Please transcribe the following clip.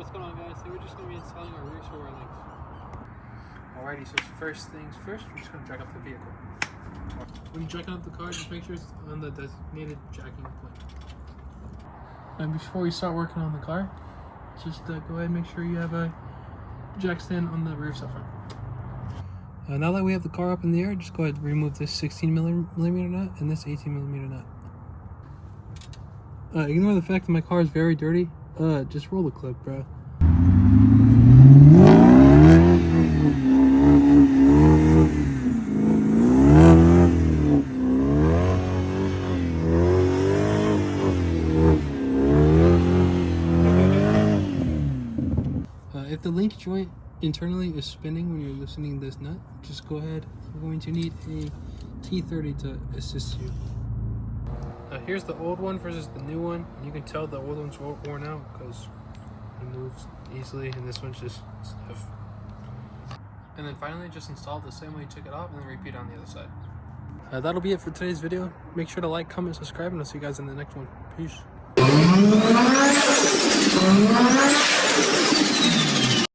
What's going on, guys? So we're just going to be installing our rear spoiler links. Alrighty, so first things first, we're just going to jack up the vehicle. When you're jacking up the car, just make sure it's on the designated jacking point. And before we start working on the car, just go ahead and make sure you have a jack stand on the rear subfront. Now that we have the car up in the air, just go ahead and remove this 16 millimeter nut and this 18 millimeter nut. Ignore the fact that my car is very dirty. Just roll the clip, bro. If the link joint internally is spinning when you're loosening this nut, just go ahead. You're going to need a T30 to assist you. Here's the old one versus the new one. You can tell the old one's worn out because it moves easily, and this one's just stiff. And then finally, just install it the same way you took it off, and then repeat on the other side. That'll be it for today's video. Make sure to like, comment, subscribe, and I'll see you guys in the next one. Peace.